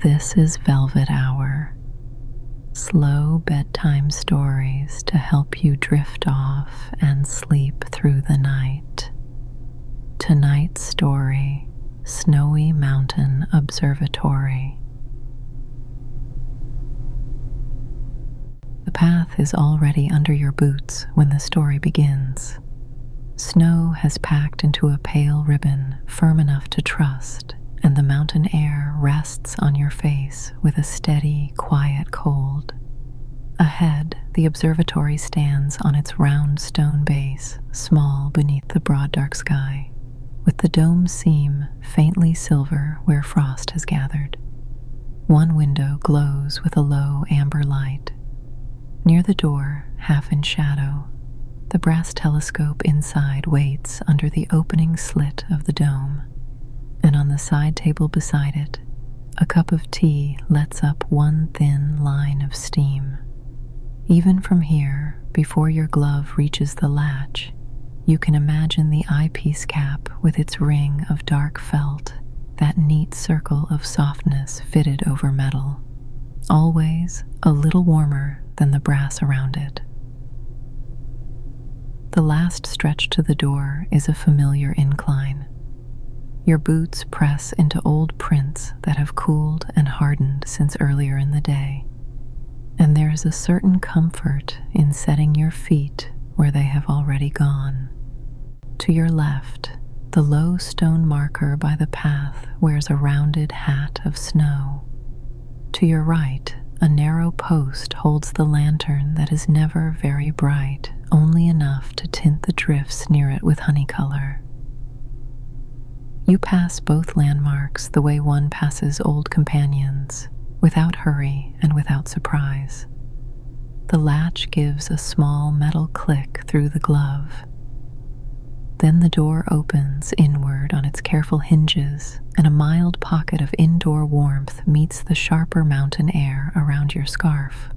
This is Velvet Hour, slow bedtime stories to help you drift off and sleep through the night. Tonight's story, Snowy Mountain Observatory. The path is already under your boots when the story begins. Snow has packed into a pale ribbon firm enough to trust, and the mountain air rests on your face with a steady, quiet cold. Ahead, the observatory stands on its round stone base, small beneath the broad dark sky, with the dome's seam faintly silver where frost has gathered. One window glows with a low amber light. Near the door, half in shadow, the brass telescope inside waits under the opening slit of the dome, and on the side table beside it, a cup of tea lets up one thin line of steam. Even from here, before your glove reaches the latch, you can imagine the eyepiece cap with its ring of dark felt, that neat circle of softness fitted over metal, always a little warmer than the brass around it. The last stretch to the door is a familiar incline. Your boots press into old prints that have cooled and hardened since earlier in the day, and there is a certain comfort in setting your feet where they have already gone. To your left, the low stone marker by the path wears a rounded hat of snow. To your right, a narrow post holds the lantern that is never very bright, only enough to tint the drifts near it with honey color. You pass both landmarks the way one passes old companions, without hurry and without surprise. The latch gives a small metal click through the glove. Then the door opens inward on its careful hinges, and a mild pocket of indoor warmth meets the sharper mountain air around your scarf.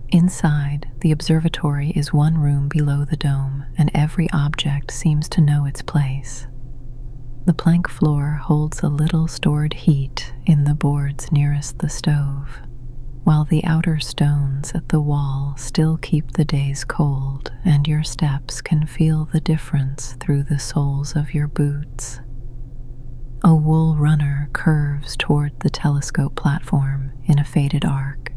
Inside, the observatory is one room below the dome, and every object seems to know its place. The plank floor holds a little stored heat in the boards nearest the stove, while the outer stones at the wall still keep the days cold, and your steps can feel the difference through the soles of your boots. A wool runner curves toward the telescope platform in a faded arc.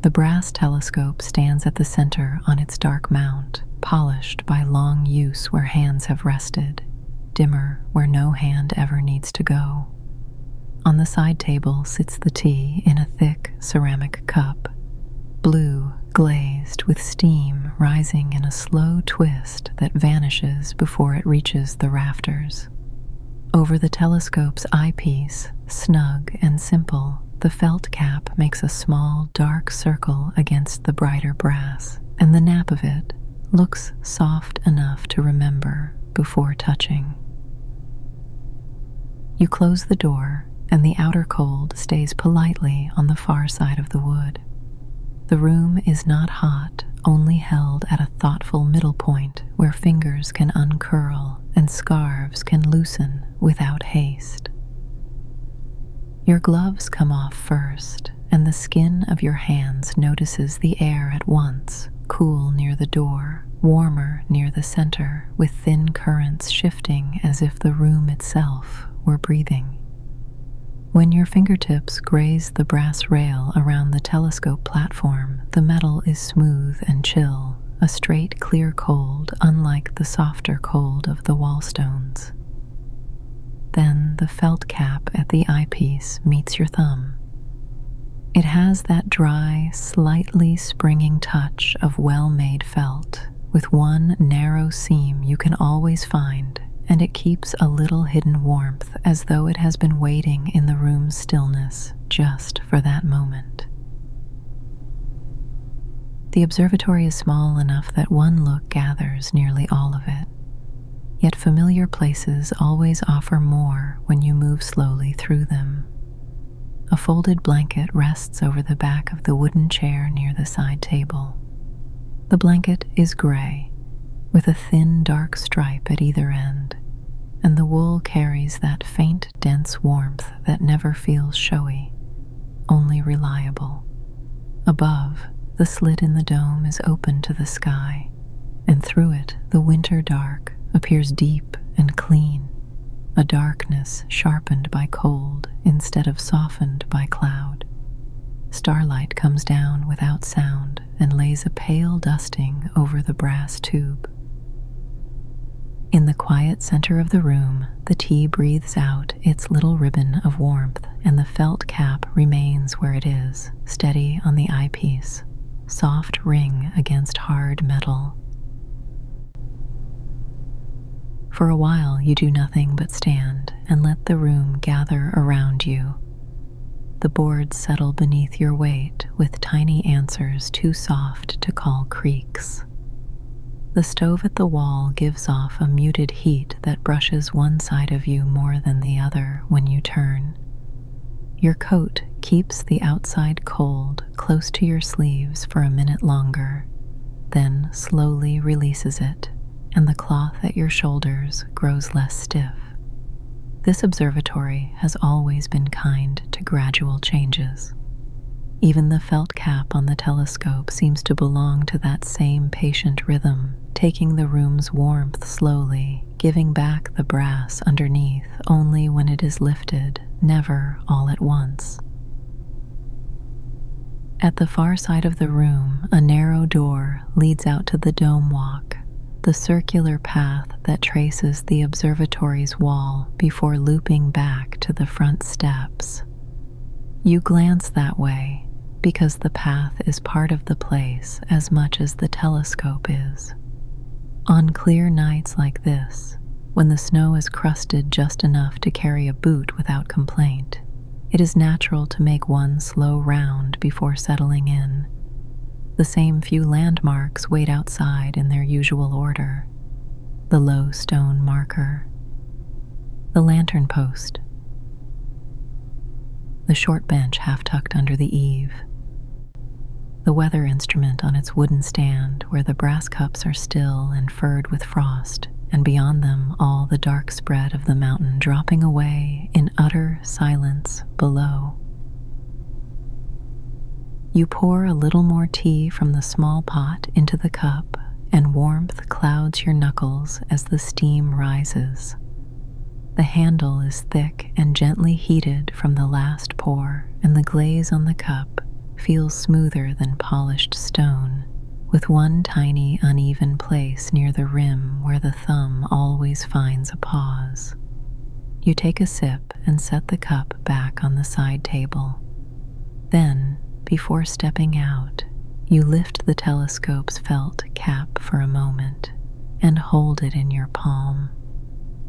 The brass telescope stands at the center on its dark mount, polished by long use where hands have rested, dimmer where no hand ever needs to go. On the side table sits the tea in a thick ceramic cup, blue, glazed with steam rising in a slow twist that vanishes before it reaches the rafters. Over the telescope's eyepiece, snug and simple, the felt cap makes a small, dark circle against the brighter brass, and the nap of it looks soft enough to remember before touching. You close the door, and the outer cold stays politely on the far side of the wood. The room is not hot, only held at a thoughtful middle point where fingers can uncurl and scarves can loosen without haste. Your gloves come off first, and the skin of your hands notices the air at once, cool near the door, warmer near the center, with thin currents shifting as if the room itself were breathing. When your fingertips graze the brass rail around the telescope platform, the metal is smooth and chill, a straight, clear cold unlike the softer cold of the wall stones. Then the felt cap at the eyepiece meets your thumb. It has that dry, slightly springing touch of well-made felt, with one narrow seam you can always find, and it keeps a little hidden warmth as though it has been waiting in the room's stillness just for that moment. The observatory is small enough that one look gathers nearly all of it. Yet familiar places always offer more when you move slowly through them. A folded blanket rests over the back of the wooden chair near the side table. The blanket is gray, with a thin dark stripe at either end, and the wool carries that faint, dense warmth that never feels showy, only reliable. Above, the slit in the dome is open to the sky, and through it the winter dark appears deep and clean, a darkness sharpened by cold instead of softened by cloud. Starlight comes down without sound and lays a pale dusting over the brass tube. In the quiet center of the room, the tea breathes out its little ribbon of warmth, and the felt cap remains where it is, steady on the eyepiece, soft ring against hard metal. For a while, you do nothing but stand and let the room gather around you. The boards settle beneath your weight with tiny answers too soft to call creaks. The stove at the wall gives off a muted heat that brushes one side of you more than the other when you turn. Your coat keeps the outside cold close to your sleeves for a minute longer, then slowly releases it, and the cloth at your shoulders grows less stiff. This observatory has always been kind to gradual changes. Even the felt cap on the telescope seems to belong to that same patient rhythm, taking the room's warmth slowly, giving back the brass underneath only when it is lifted, never all at once. At the far side of the room, a narrow door leads out to the dome walk, the circular path that traces the observatory's wall before looping back to the front steps. You glance that way because the path is part of the place as much as the telescope is. On clear nights like this, when the snow is crusted just enough to carry a boot without complaint, it is natural to make one slow round before settling in. The same few landmarks wait outside in their usual order: the low stone marker, the lantern post, the short bench half tucked under the eave, the weather instrument on its wooden stand where the brass cups are still and furred with frost, and beyond them all the dark spread of the mountain dropping away in utter silence below. You pour a little more tea from the small pot into the cup, and warmth clouds your knuckles as the steam rises. The handle is thick and gently heated from the last pour, and the glaze on the cup feels smoother than polished stone, with one tiny uneven place near the rim where the thumb always finds a pause. You take a sip and set the cup back on the side table. Then, before stepping out, you lift the telescope's felt cap for a moment and hold it in your palm.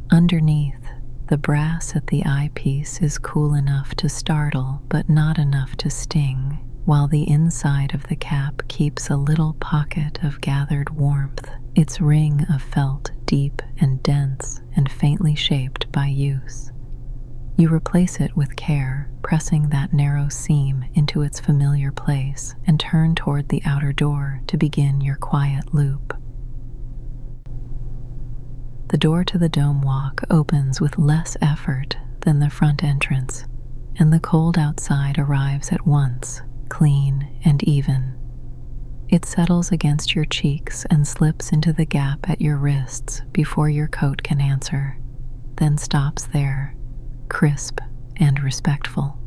Underneath, the brass at the eyepiece is cool enough to startle but not enough to sting, while the inside of the cap keeps a little pocket of gathered warmth, its ring of felt deep and dense and faintly shaped by use. You replace it with care, pressing that narrow seam into its familiar place, and turn toward the outer door to begin your quiet loop. The door to the dome walk opens with less effort than the front entrance, and the cold outside arrives at once, clean and even. It settles against your cheeks and slips into the gap at your wrists before your coat can answer, then stops there, crisp and respectful.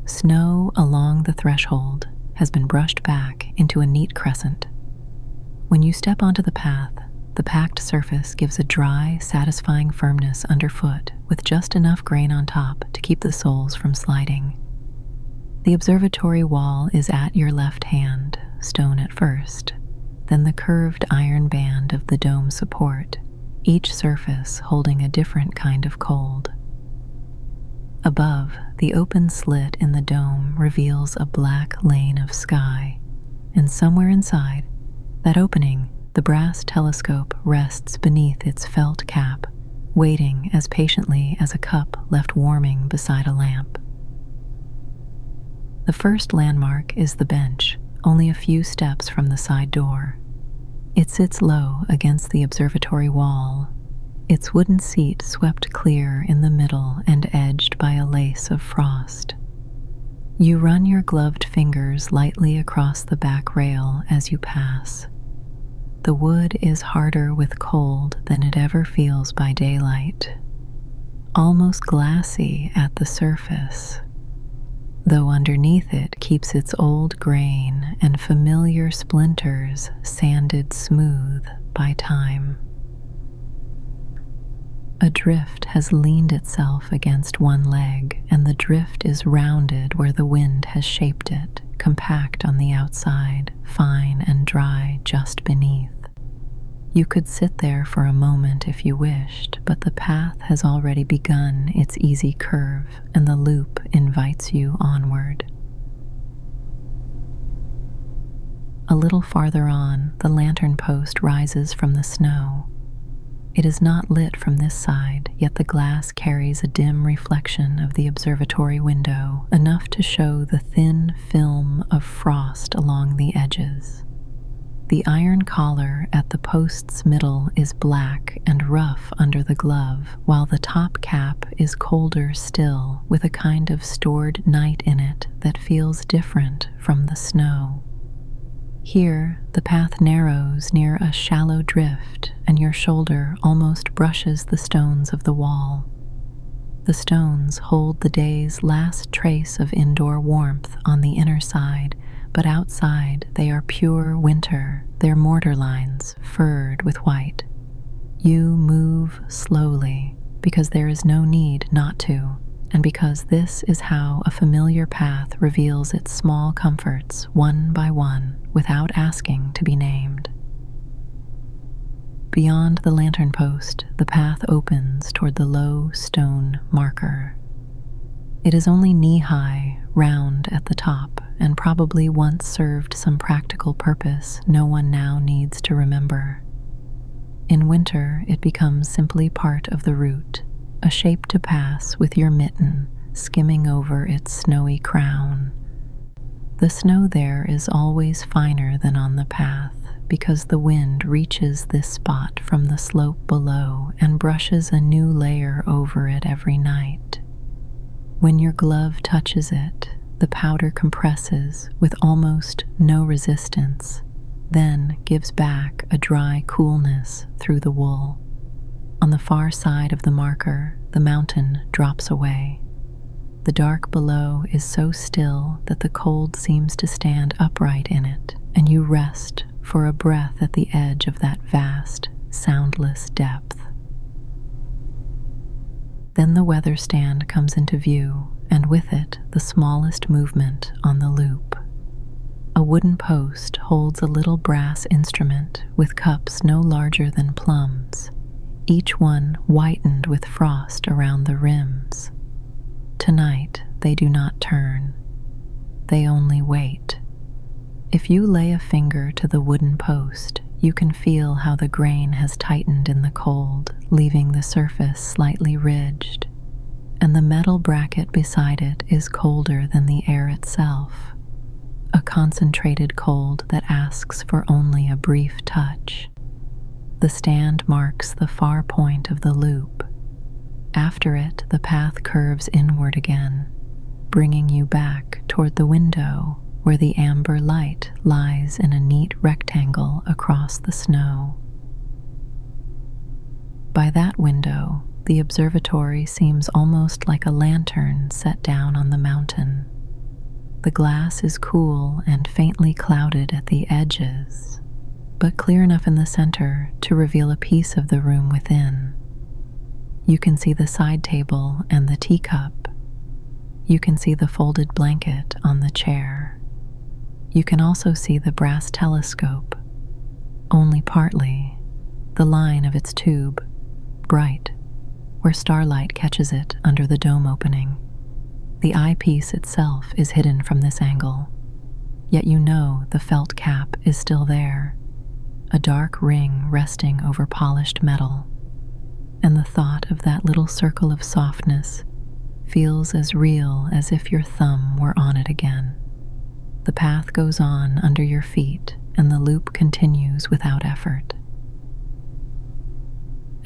Snow along the threshold has been brushed back into a neat crescent. When you step onto the path, the packed surface gives a dry, satisfying firmness underfoot with just enough grain on top to keep the soles from sliding. The observatory wall is at your left hand, stone at first, then the curved iron band of the dome support, each surface holding a different kind of cold. Above, the open slit in the dome reveals a black lane of sky, and somewhere inside that opening, the brass telescope rests beneath its felt cap, waiting as patiently as a cup left warming beside a lamp. The first landmark is the bench, only a few steps from the side door. It sits low against the observatory wall, its wooden seat swept clear in the middle and edged by a lace of frost. You run your gloved fingers lightly across the back rail as you pass. The wood is harder with cold than it ever feels by daylight, almost glassy at the surface, though underneath it keeps its old grain and familiar splinters sanded smooth by time. A drift has leaned itself against one leg, and the drift is rounded where the wind has shaped it, compact on the outside, fine and dry just beneath. You could sit there for a moment if you wished, but the path has already begun its easy curve, and the loop invites you onward. A little farther on, the lantern post rises from the snow. It is not lit from this side, yet the glass carries a dim reflection of the observatory window, enough to show the thin film of frost along the edges. The iron collar at the post's middle is black and rough under the glove, while the top cap is colder still, with a kind of stored night in it that feels different from the snow. Here, the path narrows near a shallow drift, and your shoulder almost brushes the stones of the wall. The stones hold the day's last trace of indoor warmth on the inner side, but outside they are pure winter, their mortar lines furred with white. You move slowly, because there is no need not to, and because this is how a familiar path reveals its small comforts one by one without asking to be named. Beyond the lantern post, the path opens toward the low stone marker. It is only knee-high, round at the top, and probably once served some practical purpose no one now needs to remember. In winter, it becomes simply part of the route, a shape to pass with your mitten skimming over its snowy crown. The snow there is always finer than on the path, because the wind reaches this spot from the slope below and brushes a new layer over it every night. When your glove touches it, the powder compresses with almost no resistance, then gives back a dry coolness through the wool. On the far side of the marker, the mountain drops away. The dark below is so still that the cold seems to stand upright in it, and you rest for a breath at the edge of that vast, soundless depth. Then the weather stand comes into view, and with it the smallest movement on the loop. A wooden post holds a little brass instrument with cups no larger than plums, each one whitened with frost around the rims. Tonight they do not turn. They only wait. If you lay a finger to the wooden post, you can feel how the grain has tightened in the cold, leaving the surface slightly ridged, and the metal bracket beside it is colder than the air itself, a concentrated cold that asks for only a brief touch. The stand marks the far point of the loop. After it, the path curves inward again, bringing you back toward the window where the amber light lies in a neat rectangle across the snow. By that window, the observatory seems almost like a lantern set down on the mountain. The glass is cool and faintly clouded at the edges, but clear enough in the center to reveal a piece of the room within. You can see the side table and the teacup. You can see the folded blanket on the chair. You can also see the brass telescope, only partly, the line of its tube, bright, where starlight catches it under the dome opening. The eyepiece itself is hidden from this angle, yet you know the felt cap is still there, a dark ring resting over polished metal, and the thought of that little circle of softness feels as real as if your thumb were on it again. The path goes on under your feet, and the loop continues without effort.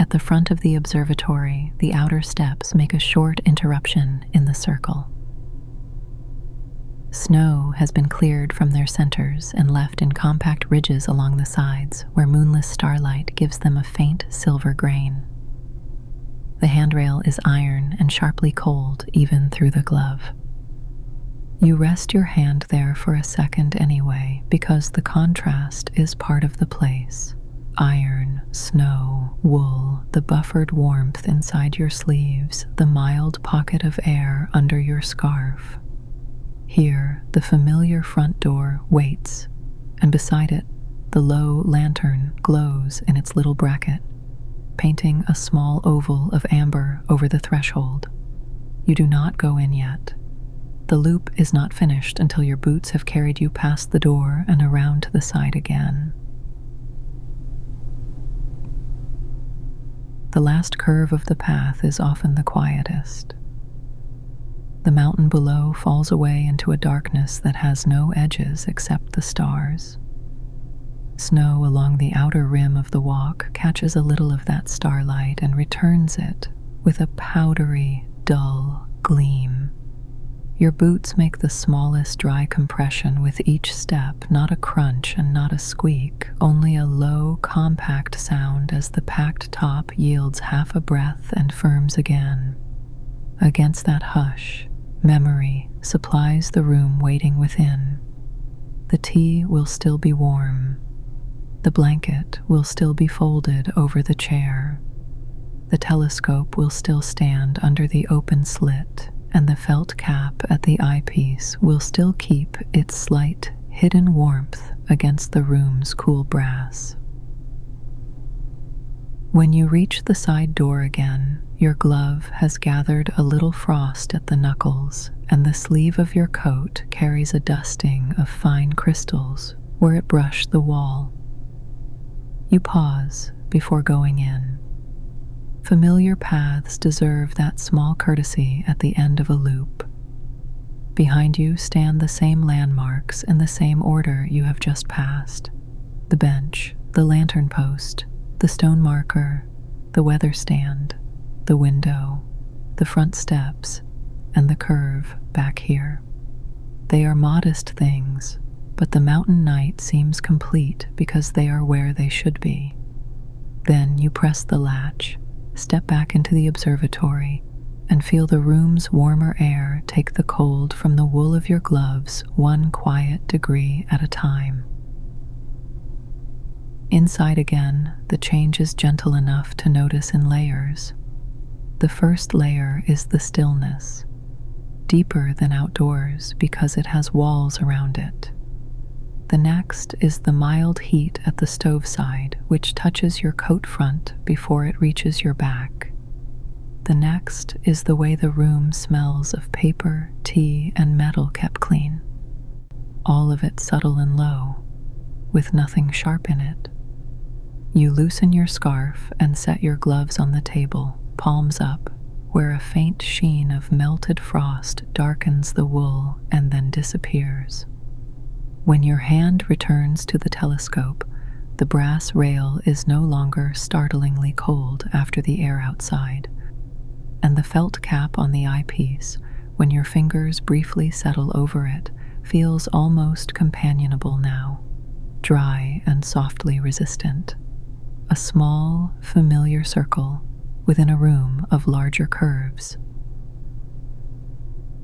At the front of the observatory, the outer steps make a short interruption in the circle. Snow has been cleared from their centers and left in compact ridges along the sides, where moonless starlight gives them a faint silver grain. The handrail is iron and sharply cold even through the glove. You rest your hand there for a second anyway, because the contrast is part of the place. Iron, snow, wool, the buffered warmth inside your sleeves, the mild pocket of air under your scarf. Here, the familiar front door waits, and beside it, the low lantern glows in its little bracket, painting a small oval of amber over the threshold. You do not go in yet. The loop is not finished until your boots have carried you past the door and around to the side again. The last curve of the path is often the quietest. The mountain below falls away into a darkness that has no edges except the stars. Snow along the outer rim of the walk catches a little of that starlight and returns it with a powdery, dull gleam. Your boots make the smallest dry compression with each step, not a crunch and not a squeak, only a low, compact sound as the packed top yields half a breath and firms again. Against that hush, memory supplies the room waiting within. The tea will still be warm. The blanket will still be folded over the chair. The telescope will still stand under the open slit, and the felt cap at the eyepiece will still keep its slight, hidden warmth against the room's cool brass. When you reach the side door again, your glove has gathered a little frost at the knuckles, and the sleeve of your coat carries a dusting of fine crystals where it brushed the wall. You pause before going in. Familiar paths deserve that small courtesy at the end of a loop. Behind you stand the same landmarks in the same order you have just passed. The bench, the lantern post, the stone marker, the weather stand, the window, the front steps, and the curve back here. They are modest things, but the mountain night seems complete because they are where they should be. Then you press the latch, step back into the observatory, and feel the room's warmer air take the cold from the wool of your gloves one quiet degree at a time. Inside again, the change is gentle enough to notice in layers. The first layer is the stillness, deeper than outdoors because it has walls around it. The next is the mild heat at the stove side, which touches your coat front before it reaches your back. The next is the way the room smells of paper, tea, and metal kept clean. All of it subtle and low, with nothing sharp in it. You loosen your scarf and set your gloves on the table, palms up, where a faint sheen of melted frost darkens the wool and then disappears. When your hand returns to the telescope, the brass rail is no longer startlingly cold after the air outside, and the felt cap on the eyepiece, when your fingers briefly settle over it, feels almost companionable now, dry and softly resistant. A small, familiar circle within a room of larger curves.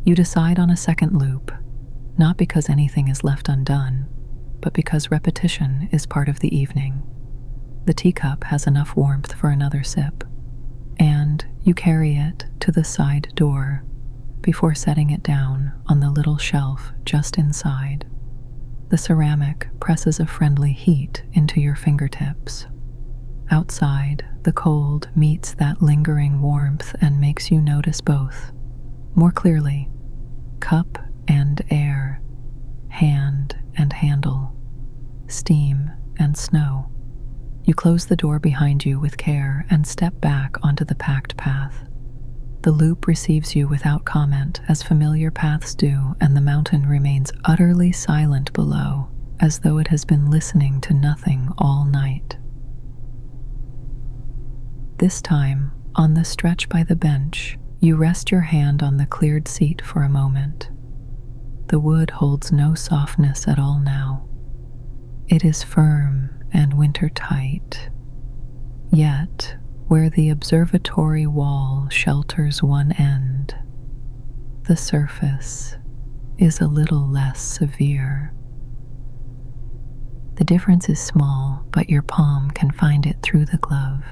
You decide on a second loop, not because anything is left undone, but because repetition is part of the evening. The teacup has enough warmth for another sip, and you carry it to the side door before setting it down on the little shelf just inside. The ceramic presses a friendly heat into your fingertips. Outside, the cold meets that lingering warmth and makes you notice both more clearly. Cup and air, hand and handle, steam and snow. You close the door behind you with care and step back onto the packed path. The loop receives you without comment, as familiar paths do, and the mountain remains utterly silent below, as though it has been listening to nothing all night. This time, on the stretch by the bench, you rest your hand on the cleared seat for a moment. The wood holds no softness at all now. It is firm and winter-tight. Yet, where the observatory wall shelters one end, the surface is a little less severe. The difference is small, but your palm can find it through the glove.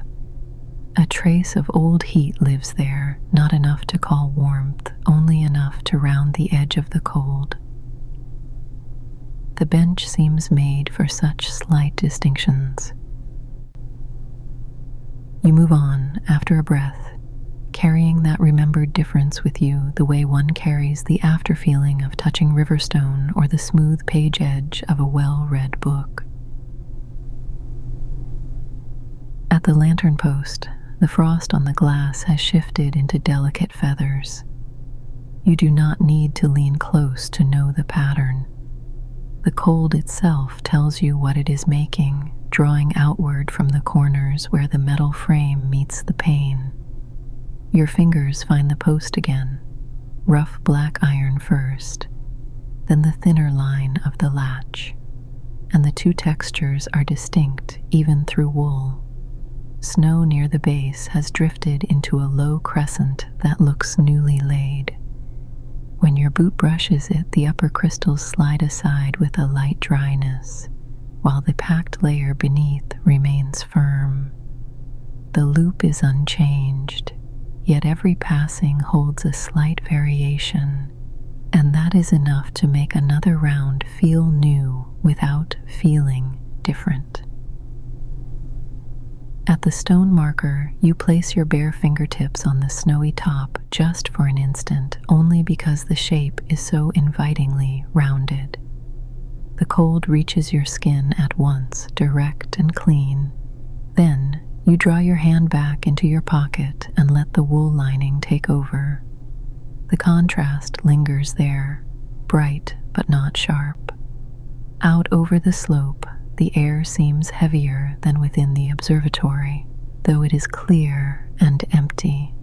A trace of old heat lives there, not enough to call warmth, only enough to round the edge of the cold. The bench seems made for such slight distinctions. You move on after a breath, carrying that remembered difference with you the way one carries the after-feeling of touching Riverstone or the smooth page edge of a well-read book. At the lantern post, the frost on the glass has shifted into delicate feathers. You do not need to lean close to know the pattern. The cold itself tells you what it is making, drawing outward from the corners where the metal frame meets the pane. Your fingers find the post again, rough black iron first, then the thinner line of the latch, and the two textures are distinct even through wool. Snow near the base has drifted into a low crescent that looks newly laid. When your boot brushes it, the upper crystals slide aside with a light dryness, while the packed layer beneath remains firm. The loop is unchanged, yet every passing holds a slight variation, and that is enough to make another round feel new without feeling different. At the stone marker, you place your bare fingertips on the snowy top just for an instant, only because the shape is so invitingly rounded. The cold reaches your skin at once, direct and clean. Then, you draw your hand back into your pocket and let the wool lining take over. The contrast lingers there, bright but not sharp. Out over the slope, the air seems heavier than within the observatory, though it is clear and empty.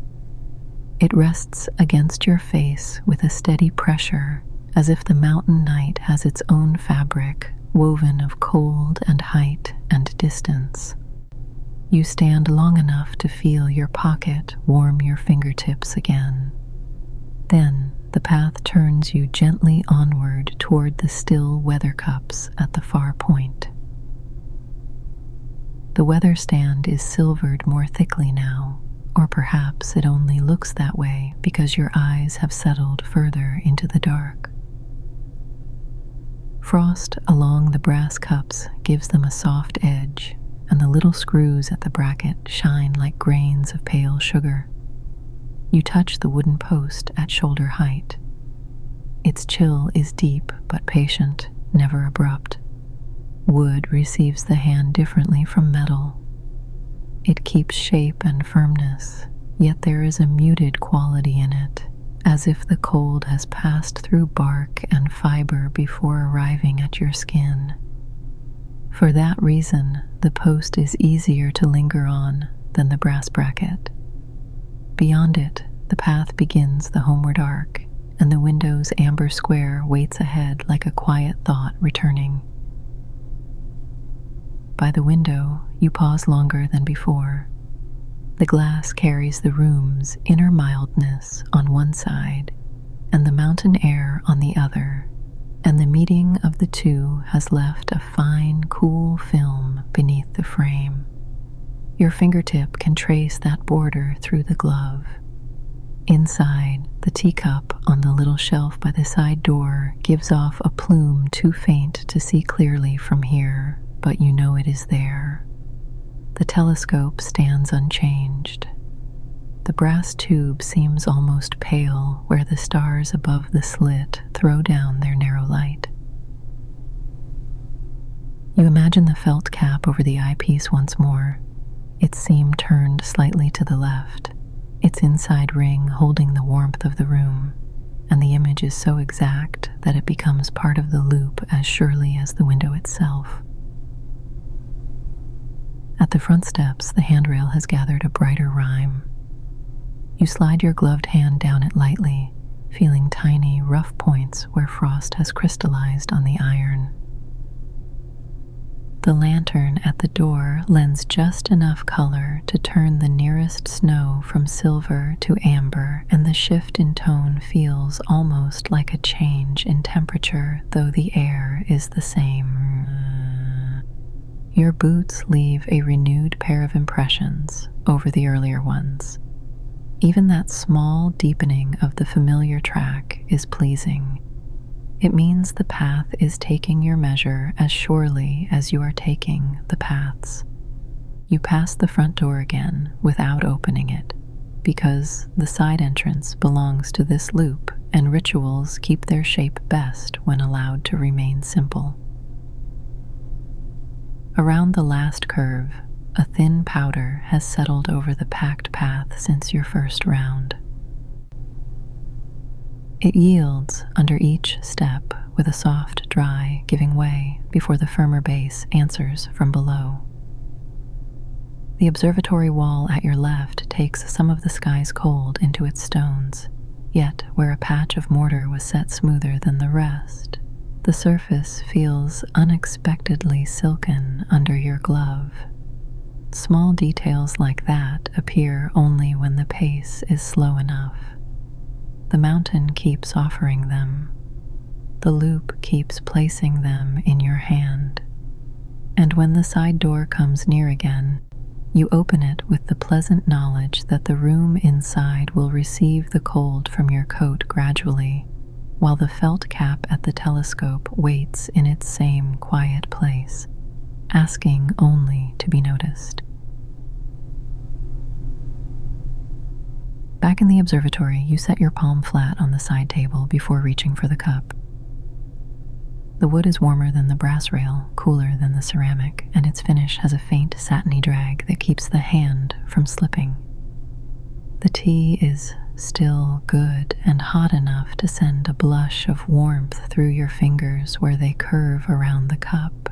It rests against your face with a steady pressure, as if the mountain night has its own fabric, woven of cold and height and distance. You stand long enough to feel your pocket warm your fingertips again. Then the path turns you gently onward toward the still weather cups at the far point. The weather stand is silvered more thickly now, or perhaps it only looks that way because your eyes have settled further into the dark. Frost along the brass cups gives them a soft edge, and the little screws at the bracket shine like grains of pale sugar. You touch the wooden post at shoulder height. Its chill is deep but patient, never abrupt. Wood receives the hand differently from metal. It keeps shape and firmness, yet there is a muted quality in it, as if the cold has passed through bark and fiber before arriving at your skin. For that reason, the post is easier to linger on than the brass bracket. Beyond it, the path begins the homeward arc, and the window's amber square waits ahead like a quiet thought returning. By the window, you pause longer than before. The glass carries the room's inner mildness on one side and the mountain air on the other, and the meeting of the two has left a fine, cool film beneath the frame. Your fingertip can trace that border through the glove. Inside, the teacup on the little shelf by the side door gives off a plume too faint to see clearly from here, but you know it is there. The telescope stands unchanged. The brass tube seems almost pale where the stars above the slit throw down their narrow light. You imagine the felt cap over the eyepiece once more, its seam turned slightly to the left, its inside ring holding the warmth of the room, and the image is so exact that it becomes part of the loop as surely as the window itself. At the front steps, the handrail has gathered a brighter rime. You slide your gloved hand down it lightly, feeling tiny, rough points where frost has crystallized on the iron. The lantern at the door lends just enough color to turn the nearest snow from silver to amber, and the shift in tone feels almost like a change in temperature, though the air is the same. Your boots leave a renewed pair of impressions over the earlier ones. Even that small deepening of the familiar track is pleasing. It means the path is taking your measure as surely as you are taking the path's. You pass the front door again without opening it, because the side entrance belongs to this loop, and rituals keep their shape best when allowed to remain simple. Around the last curve, a thin powder has settled over the packed path since your first round. It yields under each step with a soft, dry giving way before the firmer base answers from below. The observatory wall at your left takes some of the sky's cold into its stones, yet where a patch of mortar was set smoother than the rest, the surface feels unexpectedly silken under your glove. Small details like that appear only when the pace is slow enough. The mountain keeps offering them. The loop keeps placing them in your hand. And when the side door comes near again, you open it with the pleasant knowledge that the room inside will receive the cold from your coat gradually, while the felt cap at the telescope waits in its same quiet place, asking only to be noticed. Back in the observatory, you set your palm flat on the side table before reaching for the cup. The wood is warmer than the brass rail, cooler than the ceramic, and its finish has a faint satiny drag that keeps the hand from slipping. The tea is still good and hot enough to send a blush of warmth through your fingers where they curve around the cup.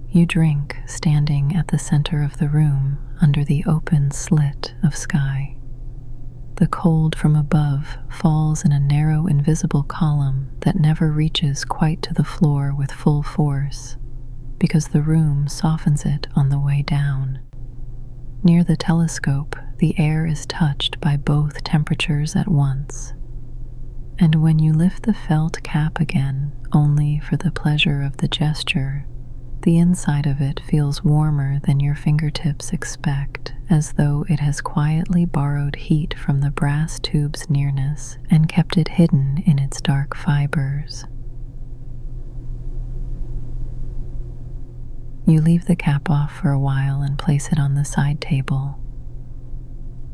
You drink standing at the center of the room under the open slit of sky. The cold from above falls in a narrow invisible column that never reaches quite to the floor with full force, because the room softens it on the way down. Near the telescope, the air is touched by both temperatures at once, and when you lift the felt cap again only for the pleasure of the gesture, the inside of it feels warmer than your fingertips expect, as though it has quietly borrowed heat from the brass tube's nearness and kept it hidden in its dark fibers. You leave the cap off for a while and place it on the side table.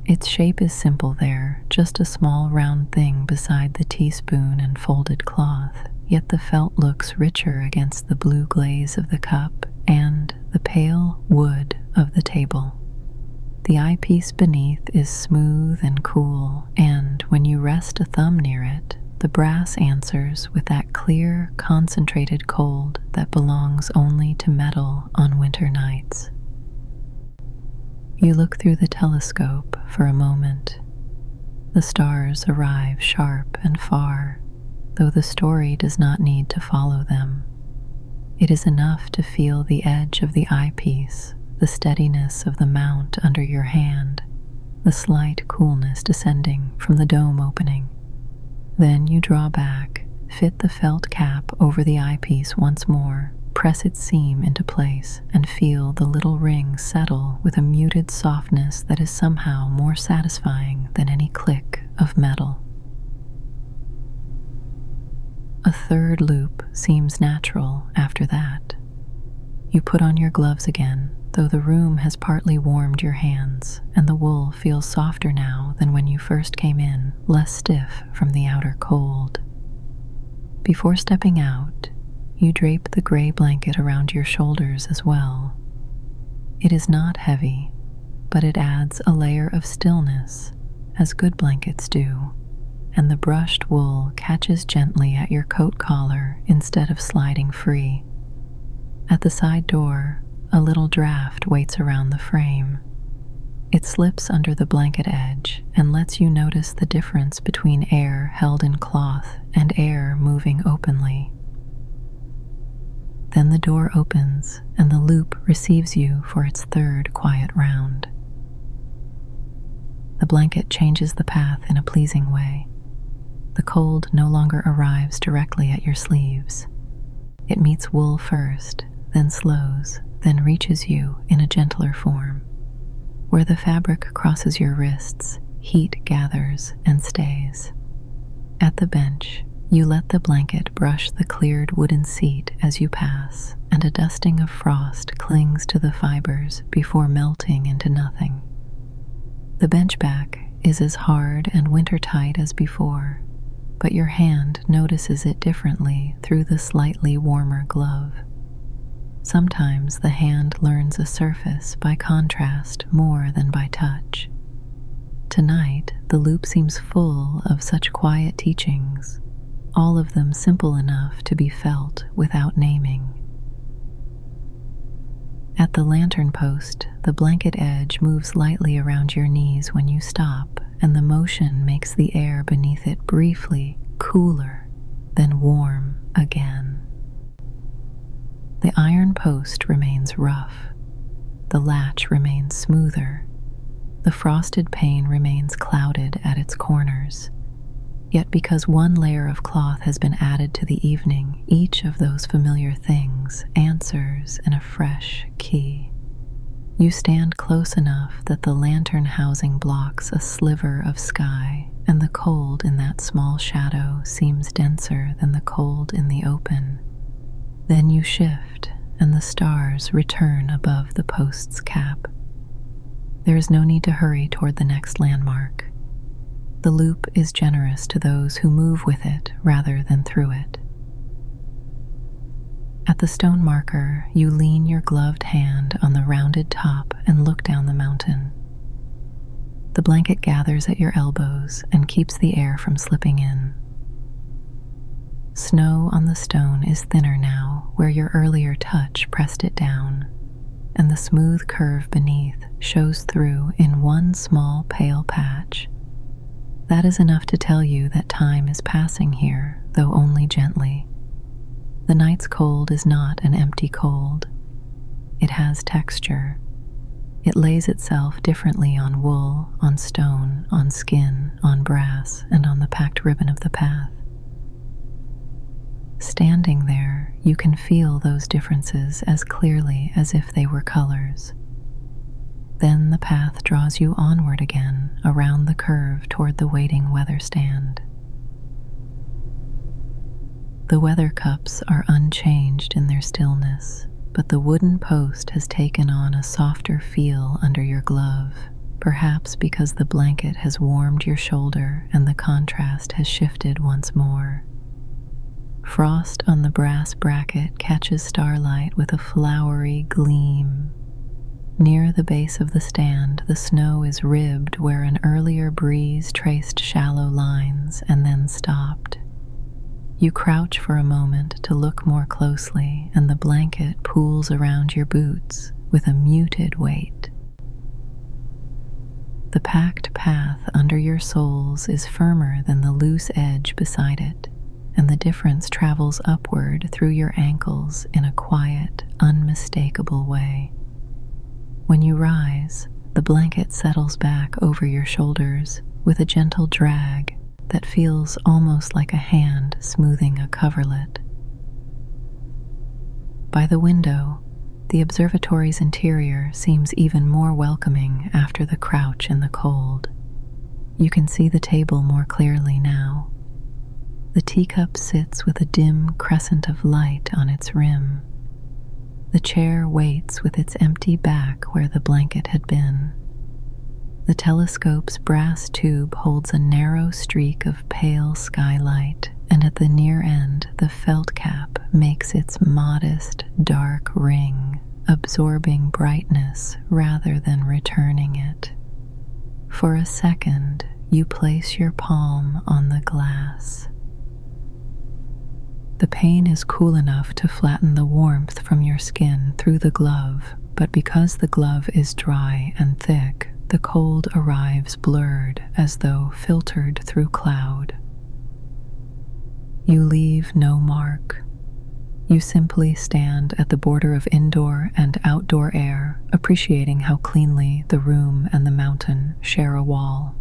Its shape is simple there, just a small round thing beside the teaspoon and folded cloth, yet the felt looks richer against the blue glaze of the cup and the pale wood of the table. The eyepiece beneath is smooth and cool, and when you rest a thumb near it, the brass answers with that clear, concentrated cold that belongs only to metal on winter nights. You look through the telescope for a moment. The stars arrive sharp and far, though the story does not need to follow them. It is enough to feel the edge of the eyepiece, the steadiness of the mount under your hand, the slight coolness descending from the dome opening. Then you draw back, fit the felt cap over the eyepiece once more, press its seam into place, and feel the little ring settle with a muted softness that is somehow more satisfying than any click of metal. A third loop seems natural after that. You put on your gloves again, though the room has partly warmed your hands, and the wool feels softer now than when you first came in, less stiff from the outer cold. Before stepping out, you drape the gray blanket around your shoulders as well. It is not heavy, but it adds a layer of stillness, as good blankets do, and the brushed wool catches gently at your coat collar instead of sliding free. At the side door, a little draft waits around the frame. It slips under the blanket edge and lets you notice the difference between air held in cloth and air moving openly. Then the door opens and the loop receives you for its third quiet round. The blanket changes the path in a pleasing way. The cold no longer arrives directly at your sleeves. It meets wool first, then slows, then reaches you in a gentler form. Where the fabric crosses your wrists, heat gathers and stays. At the bench, you let the blanket brush the cleared wooden seat as you pass, and a dusting of frost clings to the fibers before melting into nothing. The bench back is as hard and winter-tight as before, but your hand notices it differently through the slightly warmer glove. Sometimes the hand learns a surface by contrast more than by touch. Tonight, the loop seems full of such quiet teachings, all of them simple enough to be felt without naming. At the lantern post, the blanket edge moves lightly around your knees when you stop, and the motion makes the air beneath it briefly cooler, then warm again. The iron post remains rough. The latch remains smoother. The frosted pane remains clouded at its corners. Yet because one layer of cloth has been added to the evening, each of those familiar things answers in a fresh key. You stand close enough that the lantern housing blocks a sliver of sky, and the cold in that small shadow seems denser than the cold in the open. Then you shift, and the stars return above the post's cap. There is no need to hurry toward the next landmark. The loop is generous to those who move with it rather than through it. At the stone marker, you lean your gloved hand on the rounded top and look down the mountain. The blanket gathers at your elbows and keeps the air from slipping in. Snow on the stone is thinner now where your earlier touch pressed it down, and the smooth curve beneath shows through in one small pale patch. That is enough to tell you that time is passing here, though only gently. The night's cold is not an empty cold. It has texture. It lays itself differently on wool, on stone, on skin, on brass, and on the packed ribbon of the path. Standing there, you can feel those differences as clearly as if they were colors. Then the path draws you onward again, around the curve toward the waiting weather stand. The weather cups are unchanged in their stillness, but the wooden post has taken on a softer feel under your glove, perhaps because the blanket has warmed your shoulder and the contrast has shifted once more. Frost on the brass bracket catches starlight with a flowery gleam. Near the base of the stand, the snow is ribbed where an earlier breeze traced shallow lines and then stopped. You crouch for a moment to look more closely, and the blanket pools around your boots with a muted weight. The packed path under your soles is firmer than the loose edge beside it, and the difference travels upward through your ankles in a quiet, unmistakable way. When you rise, the blanket settles back over your shoulders with a gentle drag that feels almost like a hand smoothing a coverlet. By the window, the observatory's interior seems even more welcoming after the crouch in the cold. You can see the table more clearly now. The teacup sits with a dim crescent of light on its rim. The chair waits with its empty back where the blanket had been. The telescope's brass tube holds a narrow streak of pale skylight, and at the near end, the felt cap makes its modest, dark ring, absorbing brightness rather than returning it. For a second, you place your palm on the glass. The pain is cool enough to flatten the warmth from your skin through the glove, but because the glove is dry and thick, the cold arrives blurred as though filtered through cloud. You leave no mark. You simply stand at the border of indoor and outdoor air, appreciating how cleanly the room and the mountain share a wall.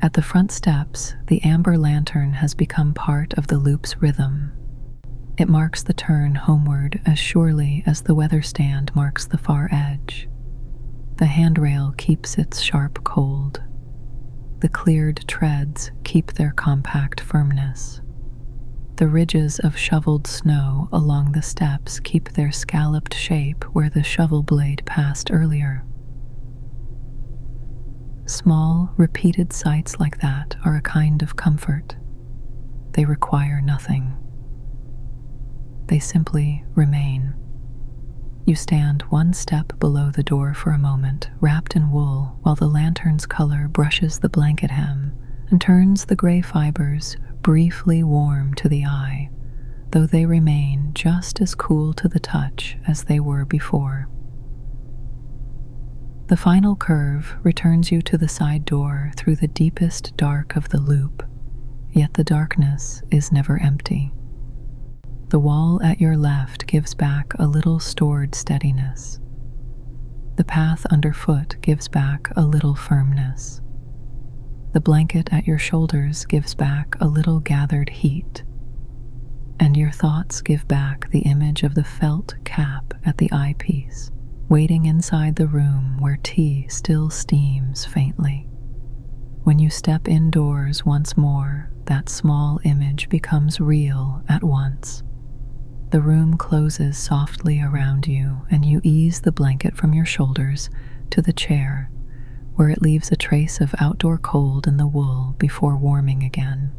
At the front steps, the amber lantern has become part of the loop's rhythm. It marks the turn homeward as surely as the weather stand marks the far edge. The handrail keeps its sharp cold. The cleared treads keep their compact firmness. The ridges of shoveled snow along the steps keep their scalloped shape where the shovel blade passed earlier. Small, repeated sights like that are a kind of comfort. They require nothing. They simply remain. You stand one step below the door for a moment, wrapped in wool, while the lantern's color brushes the blanket hem and turns the gray fibers briefly warm to the eye, though they remain just as cool to the touch as they were before. The final curve returns you to the side door through the deepest dark of the loop, yet the darkness is never empty. The wall at your left gives back a little stored steadiness. The path underfoot gives back a little firmness. The blanket at your shoulders gives back a little gathered heat. And your thoughts give back the image of the felt cap at the eyepiece, waiting inside the room where tea still steams faintly. When you step indoors once more, that small image becomes real at once. The room closes softly around you, and you ease the blanket from your shoulders to the chair, where it leaves a trace of outdoor cold in the wool before warming again.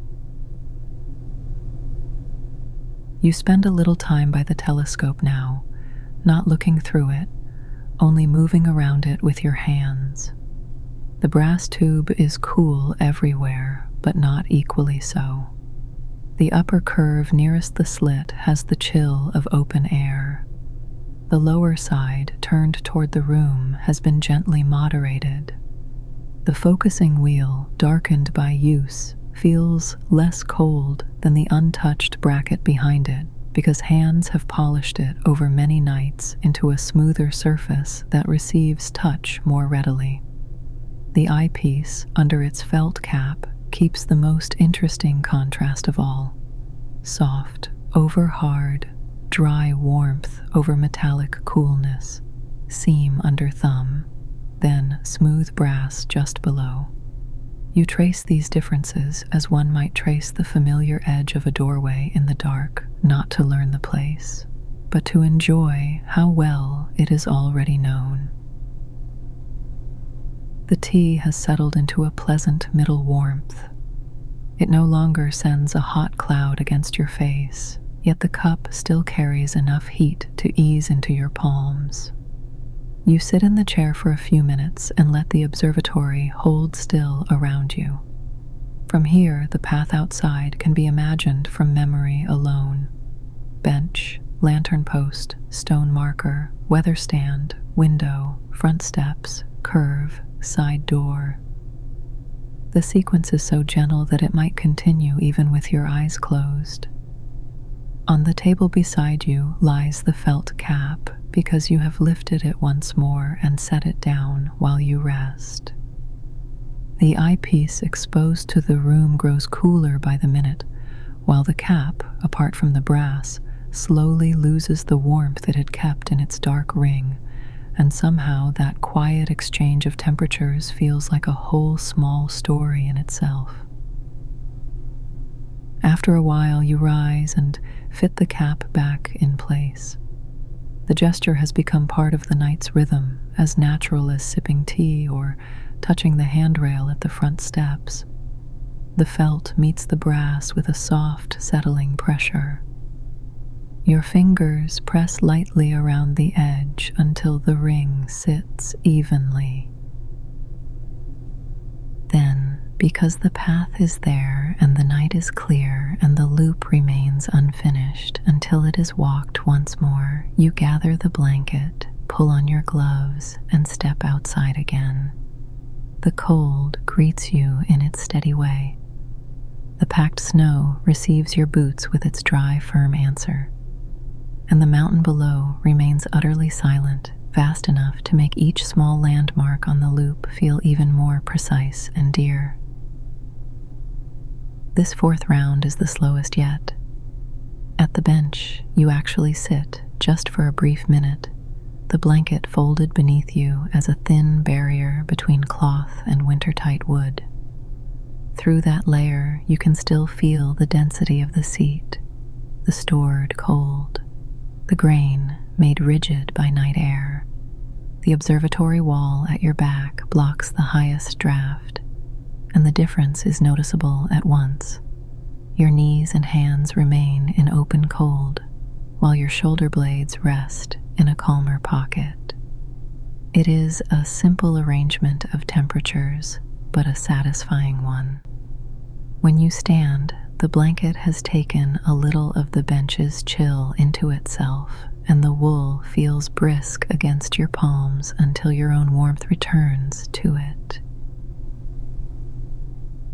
You spend a little time by the telescope now, not looking through it, only moving around it with your hands. The brass tube is cool everywhere, but not equally so. The upper curve nearest the slit has the chill of open air. The lower side, turned toward the room, has been gently moderated. The focusing wheel, darkened by use, feels less cold than the untouched bracket behind it, because hands have polished it over many nights into a smoother surface that receives touch more readily. The eyepiece, under its felt cap, keeps the most interesting contrast of all. Soft over hard, dry warmth over metallic coolness, seam under thumb, then smooth brass just below. You trace these differences as one might trace the familiar edge of a doorway in the dark, not to learn the place, but to enjoy how well it is already known. The tea has settled into a pleasant middle warmth. It no longer sends a hot cloud against your face, yet the cup still carries enough heat to ease into your palms. You sit in the chair for a few minutes and let the observatory hold still around you. From here, the path outside can be imagined from memory alone. Bench, lantern post, stone marker, weather stand, window, front steps, curve, side door. The sequence is so gentle that it might continue even with your eyes closed. On the table beside you lies the felt cap, because you have lifted it once more and set it down while you rest. The eyepiece exposed to the room grows cooler by the minute, while the cap, apart from the brass, slowly loses the warmth it had kept in its dark ring, and somehow that quiet exchange of temperatures feels like a whole small story in itself. After a while, you rise and fit the cap back in place. The gesture has become part of the night's rhythm, as natural as sipping tea or touching the handrail at the front steps. The felt meets the brass with a soft, settling pressure. Your fingers press lightly around the edge until the ring sits evenly. Then Because the path is there and the night is clear and the loop remains unfinished until it is walked once more, you gather the blanket, pull on your gloves, and step outside again. The cold greets you in its steady way. The packed snow receives your boots with its dry, firm answer. And the mountain below remains utterly silent, vast enough to make each small landmark on the loop feel even more precise and dear. This fourth round is the slowest yet. At the bench, you actually sit, just for a brief minute, the blanket folded beneath you as a thin barrier between cloth and winter-tight wood. Through that layer, you can still feel the density of the seat, the stored cold, the grain made rigid by night air. The observatory wall at your back blocks the highest draft, and the difference is noticeable at once. Your knees and hands remain in open cold, while your shoulder blades rest in a calmer pocket. It is a simple arrangement of temperatures, but a satisfying one. When you stand, the blanket has taken a little of the bench's chill into itself, and the wool feels brisk against your palms until your own warmth returns to it.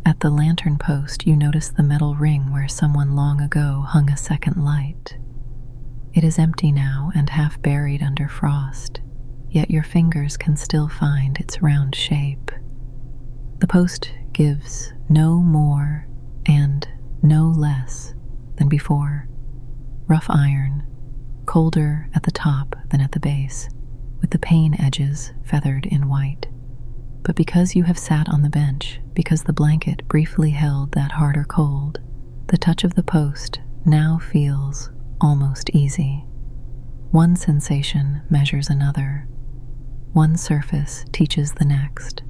At the lantern post, you notice the metal ring where someone long ago hung a second light. It is empty now and half buried under frost, yet your fingers can still find its round shape. The post gives no more and no less than before. Rough iron, colder at the top than at the base, with the pane edges feathered in white. But because you have sat on the bench, because the blanket briefly held that harder cold, the touch of the post now feels almost easy. One sensation measures another. One surface teaches the next.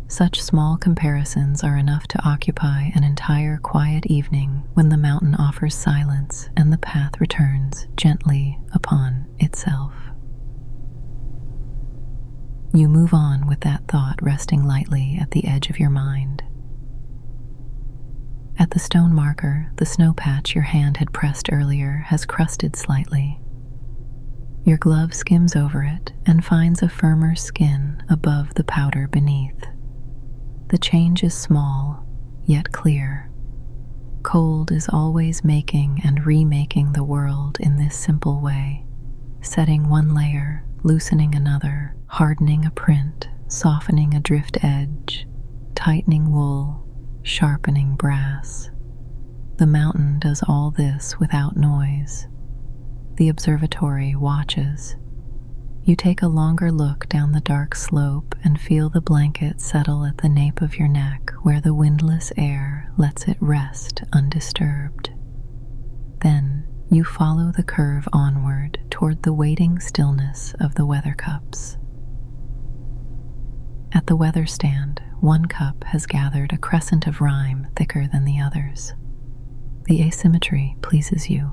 Such small comparisons are enough to occupy an entire quiet evening when the mountain offers silence and the path returns gently upon itself. You move on with that thought resting lightly at the edge of your mind. At the stone marker, the snow patch your hand had pressed earlier has crusted slightly. Your glove skims over it and finds a firmer skin above the powder beneath. The change is small, yet clear. Cold is always making and remaking the world in this simple way, setting one layer, loosening another, hardening a print, softening a drift edge, tightening wool, sharpening brass. The mountain does all this without noise. The observatory watches. You take a longer look down the dark slope and feel the blanket settle at the nape of your neck where the windless air lets it rest undisturbed. Then you follow the curve onward toward the waiting stillness of the weather cups. At the weather stand, one cup has gathered a crescent of rime thicker than the others. The asymmetry pleases you.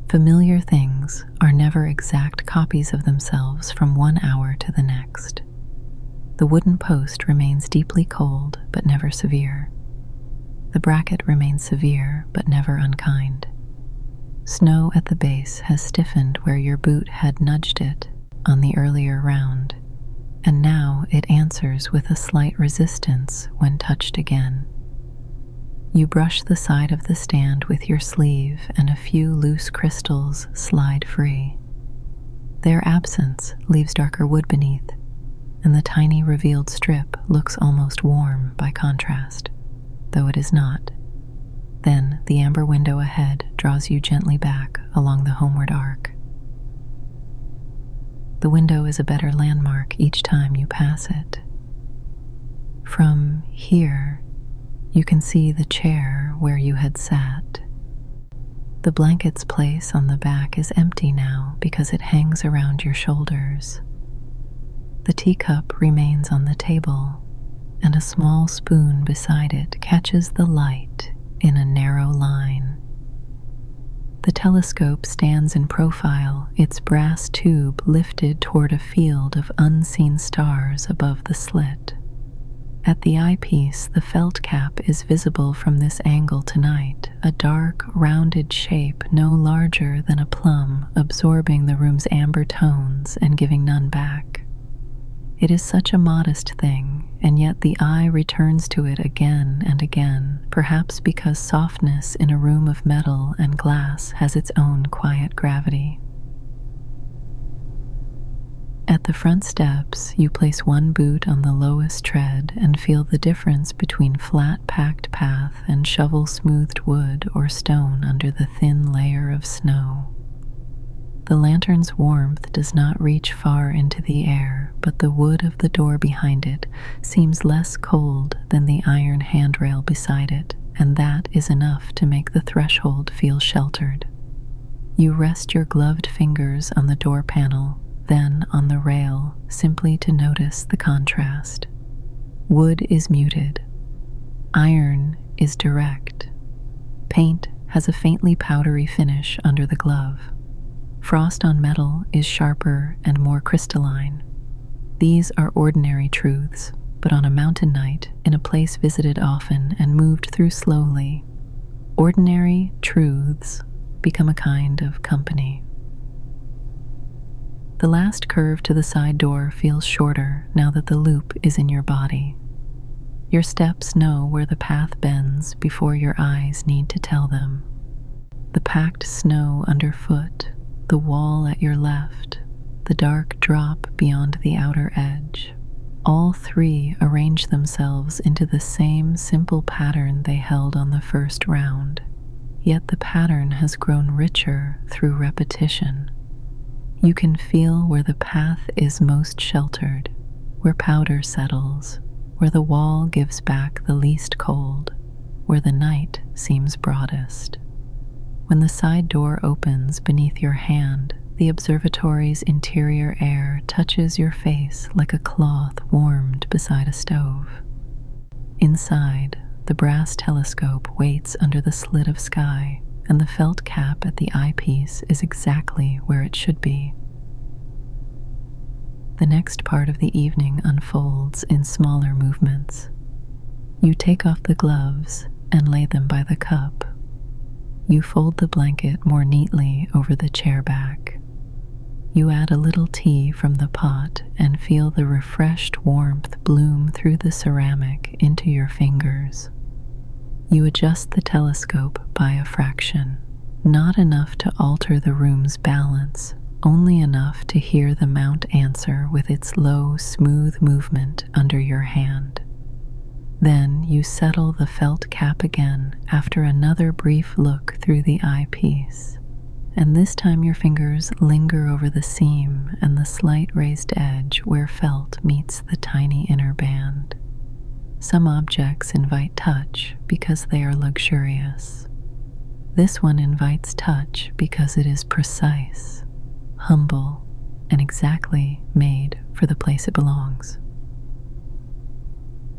Familiar things are never exact copies of themselves from one hour to the next. The wooden post remains deeply cold but never severe. The bracket remains severe but never unkind. Snow at the base has stiffened where your boot had nudged it on the earlier round, and now it answers with a slight resistance when touched again. You brush the side of the stand with your sleeve and a few loose crystals slide free. Their absence leaves darker wood beneath, and the tiny revealed strip looks almost warm by contrast, though it is not. Then the amber window ahead draws you gently back along the homeward arc. The window is a better landmark each time you pass it. From here, you can see the chair where you had sat. The blanket's place on the back is empty now because it hangs around your shoulders. The teacup remains on the table, and a small spoon beside it catches the light in a narrow line. The telescope stands in profile, its brass tube lifted toward a field of unseen stars above the slit. At the eyepiece, the felt cap is visible from this angle tonight, a dark, rounded shape no larger than a plum, absorbing the room's amber tones and giving none back. It is such a modest thing, and yet the eye returns to it again and again, perhaps because softness in a room of metal and glass has its own quiet gravity. At the front steps, you place one boot on the lowest tread and feel the difference between flat packed path and shovel-smoothed wood or stone under the thin layer of snow. The lantern's warmth does not reach far into the air, but the wood of the door behind it seems less cold than the iron handrail beside it, and that is enough to make the threshold feel sheltered. You rest your gloved fingers on the door panel, then on the rail, simply to notice the contrast. Wood is muted. Iron is direct. Paint has a faintly powdery finish under the glove. Frost on metal is sharper and more crystalline. These are ordinary truths, but on a mountain night, in a place visited often and moved through slowly, ordinary truths become a kind of company. The last curve to the side door feels shorter now that the loop is in your body. Your steps know where the path bends before your eyes need to tell them. The packed snow underfoot, the wall at your left, the dark drop beyond the outer edge, all three arrange themselves into the same simple pattern they held on the first round, yet the pattern has grown richer through repetition. You can feel where the path is most sheltered, where powder settles, where the wall gives back the least cold, where the night seems broadest. When the side door opens beneath your hand, the observatory's interior air touches your face like a cloth warmed beside a stove. Inside, the brass telescope waits under the slit of sky, and the felt cap at the eyepiece is exactly where it should be. The next part of the evening unfolds in smaller movements. You take off the gloves and lay them by the cup. You fold the blanket more neatly over the chair back. You add a little tea from the pot and feel the refreshed warmth bloom through the ceramic into your fingers. You adjust the telescope by a fraction, not enough to alter the room's balance, only enough to hear the mount answer with its low, smooth movement under your hand. Then you settle the felt cap again after another brief look through the eyepiece, and this time your fingers linger over the seam and the slight raised edge where felt meets the tiny inner band. Some objects invite touch because they are luxurious. This one invites touch because it is precise, humble, and exactly made for the place it belongs.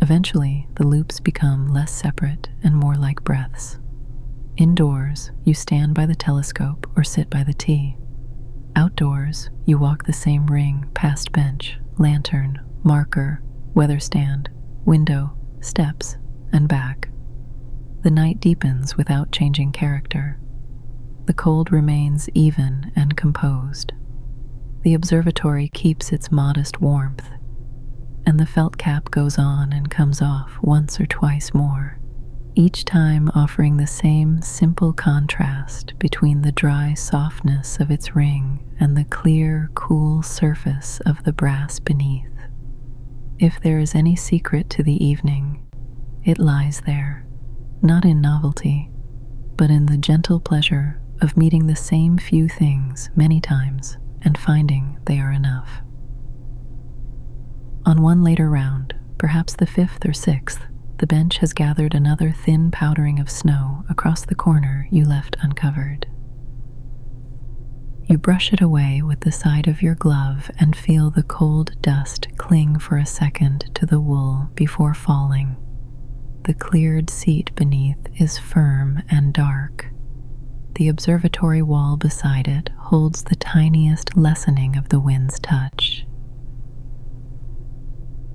Eventually, the loops become less separate and more like breaths. Indoors, you stand by the telescope or sit by the tea. Outdoors, you walk the same ring past bench, lantern, marker, weather stand, window, steps, and back. The night deepens without changing character. The cold remains even and composed. The observatory keeps its modest warmth, and the felt cap goes on and comes off once or twice more, each time offering the same simple contrast between the dry softness of its ring and the clear, cool surface of the brass beneath. If there is any secret to the evening, it lies there, not in novelty, but in the gentle pleasure of meeting the same few things many times and finding they are enough. On one later round, perhaps the fifth or sixth, the bench has gathered another thin powdering of snow across the corner you left uncovered. You brush it away with the side of your glove and feel the cold dust cling for a second to the wool before falling. The cleared seat beneath is firm and dark. The observatory wall beside it holds the tiniest lessening of the wind's touch.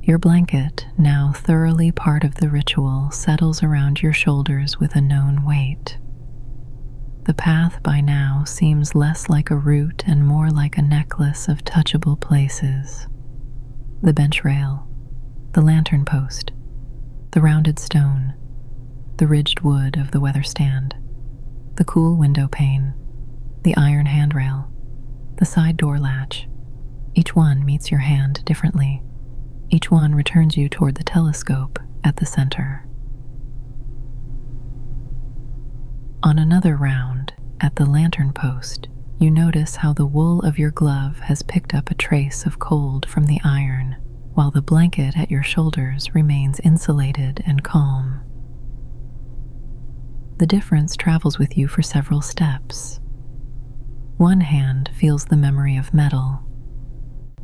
Your blanket, now thoroughly part of the ritual, settles around your shoulders with a known weight. The path by now seems less like a route and more like a necklace of touchable places. The bench rail, the lantern post, the rounded stone, the ridged wood of the weather stand, the cool window pane, the iron handrail, the side door latch. Each one meets your hand differently. Each one returns you toward the telescope at the center. On another round, at the lantern post, you notice how the wool of your glove has picked up a trace of cold from the iron, while the blanket at your shoulders remains insulated and calm. The difference travels with you for several steps. One hand feels the memory of metal.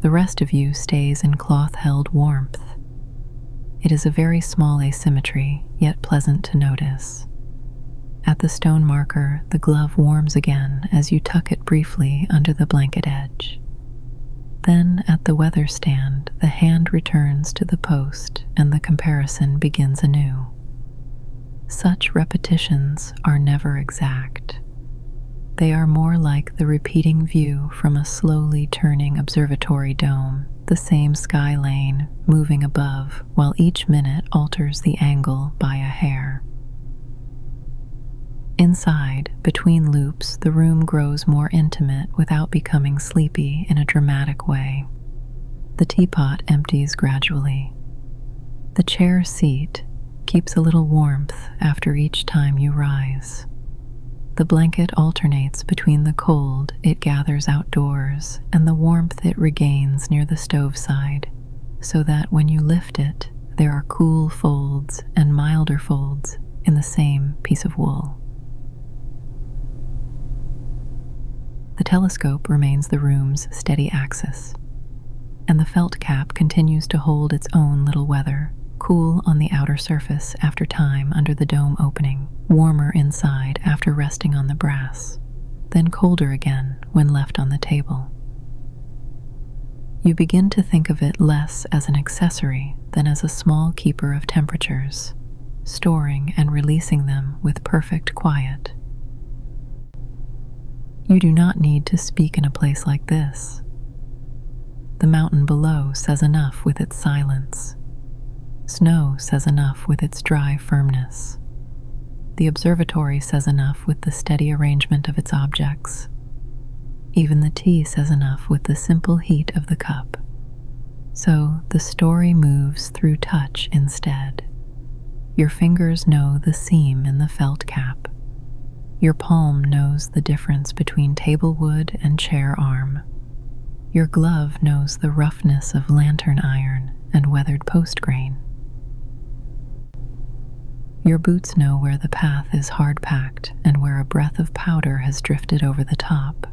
The rest of you stays in cloth-held warmth. It is a very small asymmetry, yet pleasant to notice. At the stone marker, the glove warms again as you tuck it briefly under the blanket edge. Then, at the weather stand, the hand returns to the post and the comparison begins anew. Such repetitions are never exact. They are more like the repeating view from a slowly turning observatory dome, the same sky lane moving above while each minute alters the angle by a hair. Inside, between loops, the room grows more intimate without becoming sleepy in a dramatic way. The teapot empties gradually. The chair seat keeps a little warmth after each time you rise. The blanket alternates between the cold it gathers outdoors and the warmth it regains near the stove side, so that when you lift it, there are cool folds and milder folds in the same piece of wool. The telescope remains the room's steady axis, and the felt cap continues to hold its own little weather, cool on the outer surface after time under the dome opening, warmer inside after resting on the brass, then colder again when left on the table. You begin to think of it less as an accessory than as a small keeper of temperatures, storing and releasing them with perfect quiet. You do not need to speak in a place like this. The mountain below says enough with its silence. Snow says enough with its dry firmness. The observatory says enough with the steady arrangement of its objects. Even the tea says enough with the simple heat of the cup. So the story moves through touch instead. Your fingers know the seam in the felt cap. Your palm knows the difference between table wood and chair arm. Your glove knows the roughness of lantern iron and weathered post grain. Your boots know where the path is hard-packed and where a breath of powder has drifted over the top.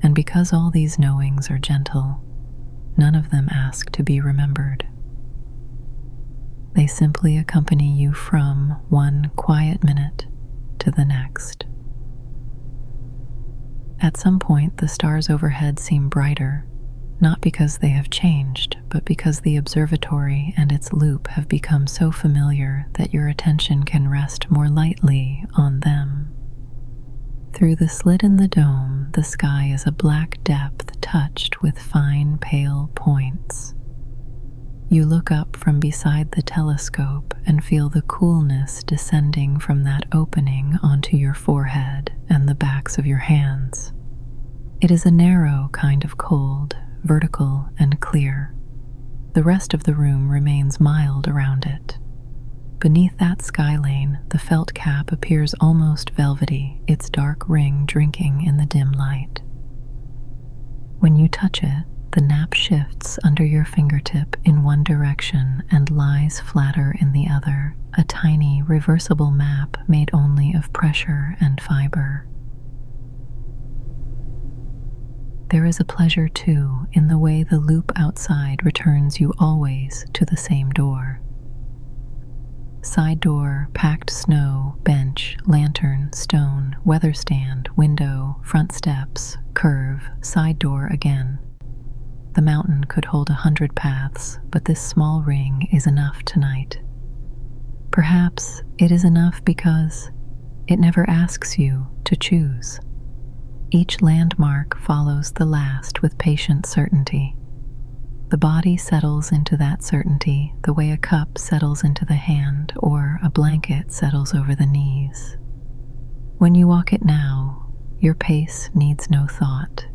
And because all these knowings are gentle, none of them ask to be remembered. They simply accompany you from one quiet minute to the next. At some point, the stars overhead seem brighter, not because they have changed, but because the observatory and its loop have become so familiar that your attention can rest more lightly on them. Through the slit in the dome, the sky is a black depth touched with fine, pale points. You look up from beside the telescope and feel the coolness descending from that opening onto your forehead and the backs of your hands. It is a narrow kind of cold, vertical and clear. The rest of the room remains mild around it. Beneath that sky lane, the felt cap appears almost velvety, its dark ring drinking in the dim light. When you touch it, the nap shifts under your fingertip in one direction and lies flatter in the other, a tiny, reversible map made only of pressure and fiber. There is a pleasure, too, in the way the loop outside returns you always to the same door. Side door, packed snow, bench, lantern, stone, weather stand, window, front steps, curve, side door again. The mountain could hold 100 paths, but this small ring is enough tonight. Perhaps it is enough because it never asks you to choose. Each landmark follows the last with patient certainty. The body settles into that certainty the way a cup settles into the hand or a blanket settles over the knees. When you walk it now, your pace needs no thought.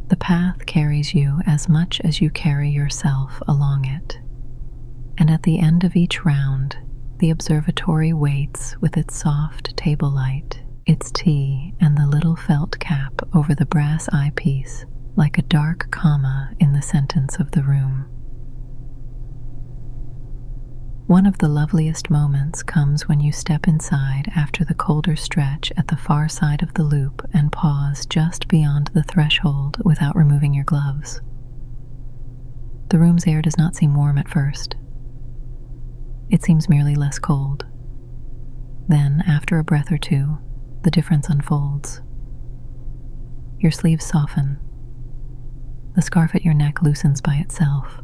The path carries you as much as you carry yourself along it. And at the end of each round, the observatory waits with its soft table light, its tea, and the little felt cap over the brass eyepiece, like a dark comma in the sentence of the room. One of the loveliest moments comes when you step inside after the colder stretch at the far side of the loop and pause just beyond the threshold without removing your gloves. The room's air does not seem warm at first. It seems merely less cold. Then, after a breath or two, the difference unfolds. Your sleeves soften. The scarf at your neck loosens by itself.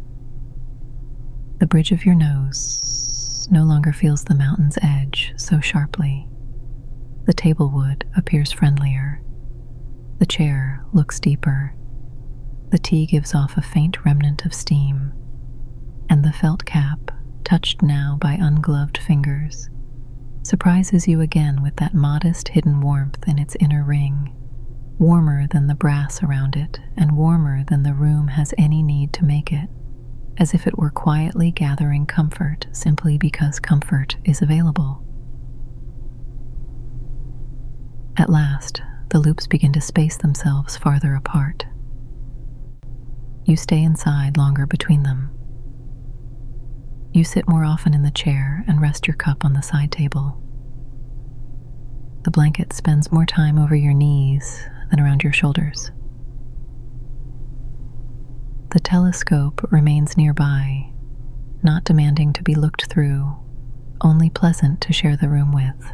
The bridge of your nose no longer feels the mountain's edge so sharply. The table wood appears friendlier. The chair looks deeper. The tea gives off a faint remnant of steam, and the felt cap, touched now by ungloved fingers, surprises you again with that modest hidden warmth in its inner ring, warmer than the brass around it and warmer than the room has any need to make it, as if it were quietly gathering comfort simply because comfort is available. At last, the loops begin to space themselves farther apart. You stay inside longer between them. You sit more often in the chair and rest your cup on the side table. The blanket spends more time over your knees than around your shoulders. The telescope remains nearby, not demanding to be looked through, only pleasant to share the room with.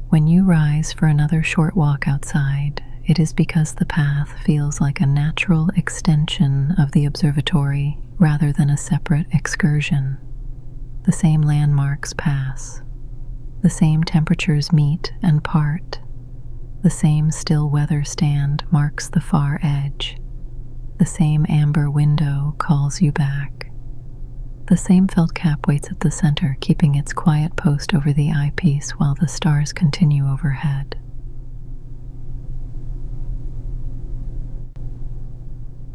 When you rise for another short walk outside, it is because the path feels like a natural extension of the observatory rather than a separate excursion. The same landmarks pass. The same temperatures meet and part. The same still weather stand marks the far edge. The same amber window calls you back. The same felt cap waits at the center, keeping its quiet post over the eyepiece while the stars continue overhead.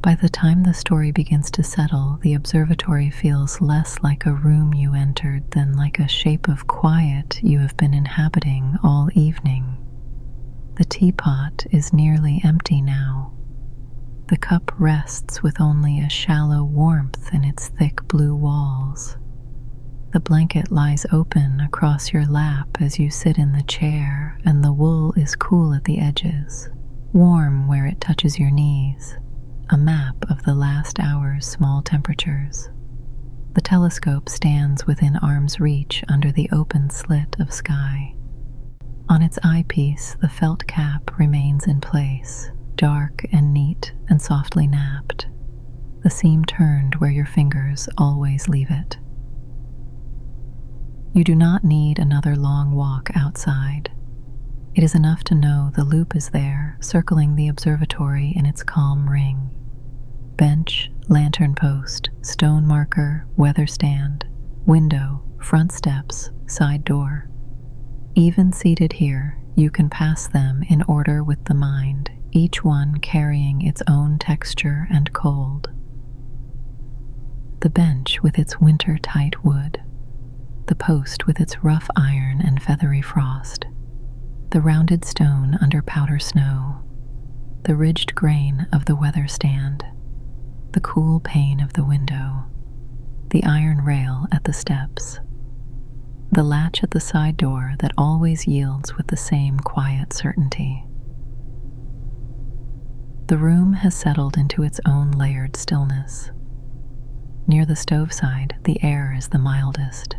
By the time the story begins to settle, the observatory feels less like a room you entered than like a shape of quiet you have been inhabiting all evening. The teapot is nearly empty now. The cup rests with only a shallow warmth in its thick blue walls. The blanket lies open across your lap as you sit in the chair, and the wool is cool at the edges, warm where it touches your knees. A map of the last hour's small temperatures. The telescope stands within arm's reach under the open slit of sky. On its eyepiece, the felt cap remains in place, dark and neat and softly napped, the seam turned where your fingers always leave it. You do not need another long walk outside. It is enough to know the loop is there, circling the observatory in its calm ring. Bench, lantern post, stone marker, weather stand, window, front steps, side door. Even seated here, you can pass them in order with the mind, each one carrying its own texture and cold. The bench with its winter-tight wood, the post with its rough iron and feathery frost, the rounded stone under powder snow, the ridged grain of the weather stand, the cool pane of the window, the iron rail at the steps, the latch at the side door that always yields with the same quiet certainty. The room has settled into its own layered stillness. Near the stove side, the air is the mildest.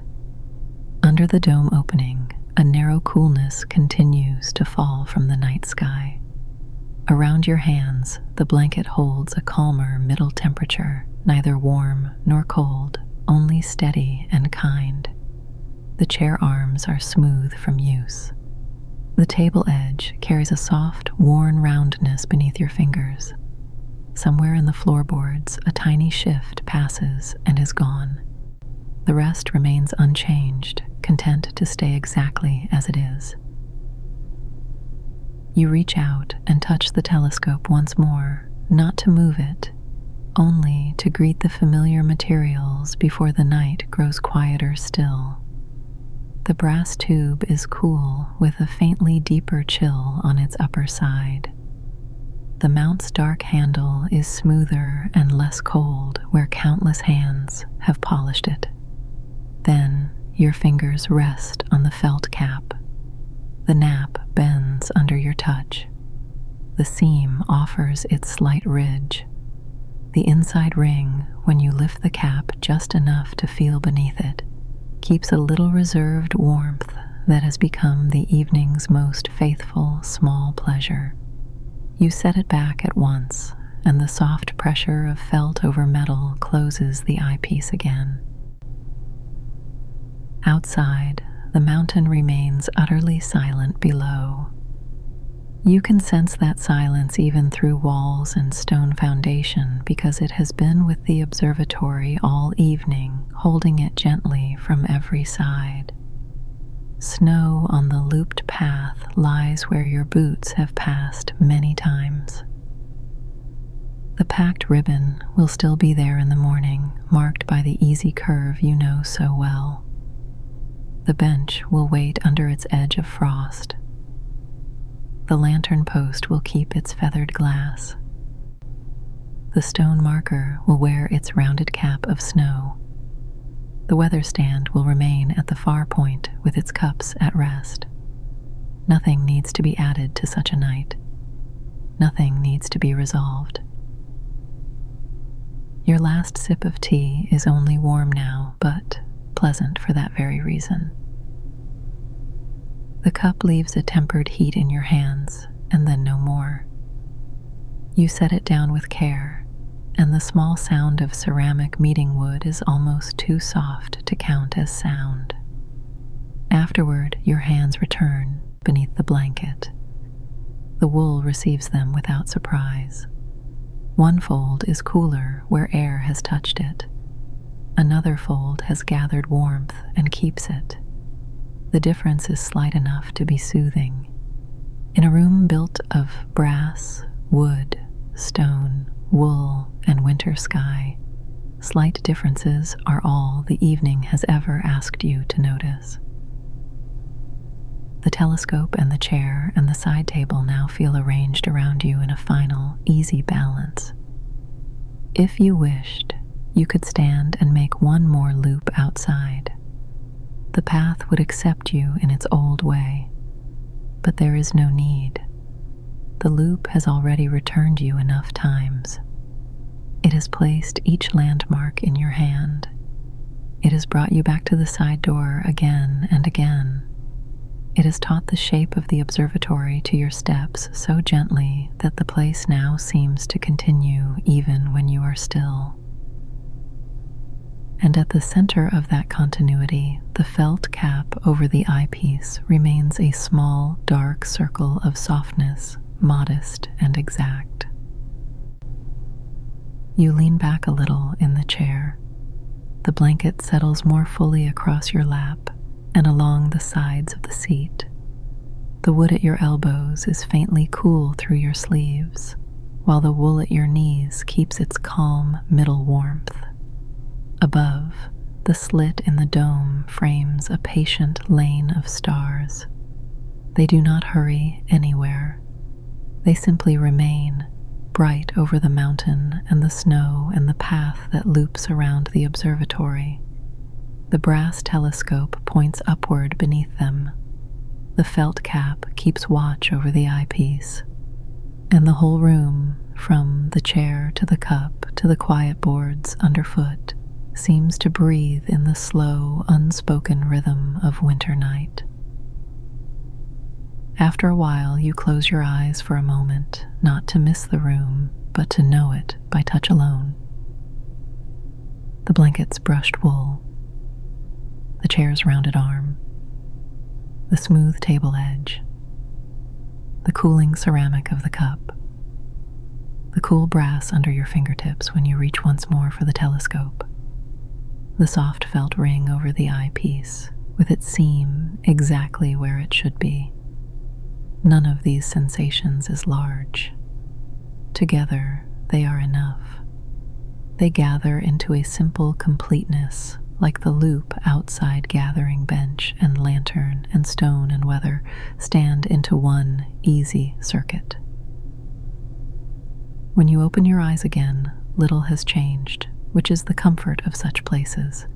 Under the dome opening, a narrow coolness continues to fall from the night sky. Around your hands, the blanket holds a calmer middle temperature, neither warm nor cold, only steady and kind. The chair arms are smooth from use. The table edge carries a soft, worn roundness beneath your fingers. Somewhere in the floorboards, a tiny shift passes and is gone. The rest remains unchanged, content to stay exactly as it is. You reach out and touch the telescope once more, not to move it, only to greet the familiar materials before the night grows quieter still. The brass tube is cool with a faintly deeper chill on its upper side. The mount's dark handle is smoother and less cold where countless hands have polished it. Then your fingers rest on the felt cap. The nap bends under your touch. The seam offers its slight ridge. The inside ring, when you lift the cap just enough to feel beneath it, keeps a little reserved warmth that has become the evening's most faithful small pleasure. You set it back at once, and the soft pressure of felt over metal closes the eyepiece again. Outside, the mountain remains utterly silent below. You can sense that silence even through walls and stone foundation because it has been with the observatory all evening, holding it gently from every side. Snow on the looped path lies where your boots have passed many times. The packed ribbon will still be there in the morning, marked by the easy curve you know so well. The bench will wait under its edge of frost. The lantern post will keep its feathered glass. The stone marker will wear its rounded cap of snow. The weather stand will remain at the far point with its cups at rest. Nothing needs to be added to such a night. Nothing needs to be resolved. Your last sip of tea is only warm now, but pleasant for that very reason. The cup leaves a tempered heat in your hands, and then no more. You set it down with care, and the small sound of ceramic meeting wood is almost too soft to count as sound. Afterward, your hands return beneath the blanket. The wool receives them without surprise. One fold is cooler where air has touched it. Another fold has gathered warmth and keeps it. The difference is slight enough to be soothing. In a room built of brass, wood, stone, wool, and winter sky, slight differences are all the evening has ever asked you to notice. The telescope and the chair and the side table now feel arranged around you in a final, easy balance. If you wished, you could stand and make one more loop outside. The path would accept you in its old way, but there is no need. The loop has already returned you enough times. It has placed each landmark in your hand. It has brought you back to the side door again and again. It has taught the shape of the observatory to your steps so gently that the place now seems to continue even when you are still. And at the center of that continuity, the felt cap over the eyepiece remains a small, dark circle of softness, modest and exact. You lean back a little in the chair. The blanket settles more fully across your lap and along the sides of the seat. The wood at your elbows is faintly cool through your sleeves, while the wool at your knees keeps its calm middle warmth. Above, the slit in the dome frames a patient lane of stars. They do not hurry anywhere. They simply remain, bright over the mountain and the snow and the path that loops around the observatory. The brass telescope points upward beneath them. The felt cap keeps watch over the eyepiece. And the whole room, from the chair to the cup to the quiet boards underfoot, seems to breathe in the slow, unspoken rhythm of winter night. After a while, you close your eyes for a moment, not to miss the room, but to know it by touch alone. The blanket's brushed wool, the chair's rounded arm, the smooth table edge, the cooling ceramic of the cup, the cool brass under your fingertips when you reach once more for the telescope, the soft felt ring over the eyepiece with its seam exactly where it should be. None of these sensations is large. Together, they are enough. They gather into a simple completeness, like the loop outside gathering bench and lantern and stone and weather stand into one easy circuit. When you open your eyes again, little has changed, which is the comfort of such places.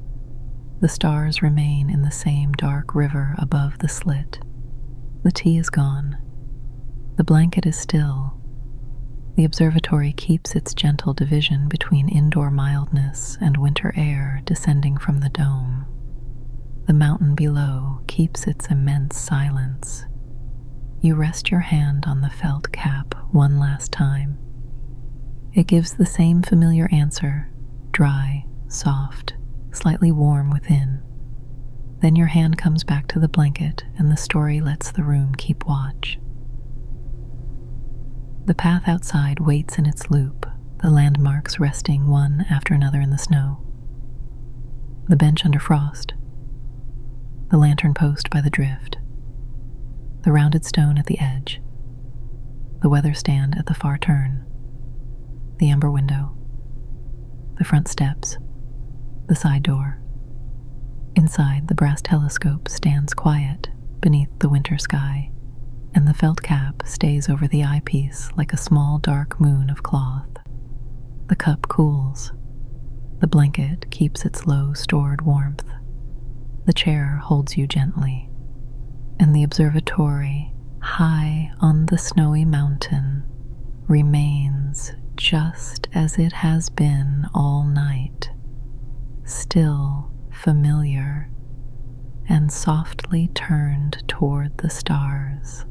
The stars remain in the same dark river above the slit. The tea is gone. The blanket is still. The observatory keeps its gentle division between indoor mildness and winter air descending from the dome. The mountain below keeps its immense silence. You rest your hand on the felt cap one last time. It gives the same familiar answer, dry, soft, slightly warm within. Then your hand comes back to the blanket and the story lets the room keep watch. The path outside waits in its loop, the landmarks resting one after another in the snow. The bench under frost, the lantern post by the drift, the rounded stone at the edge, the weather stand at the far turn, the amber window, the front steps, the side door. Inside, the brass telescope stands quiet beneath the winter sky, and the felt cap stays over the eyepiece like a small dark moon of cloth. The cup cools. The blanket keeps its low stored warmth. The chair holds you gently, and the observatory, high on the snowy mountain, remains just as it has been all night, still, familiar, and softly turned toward the stars.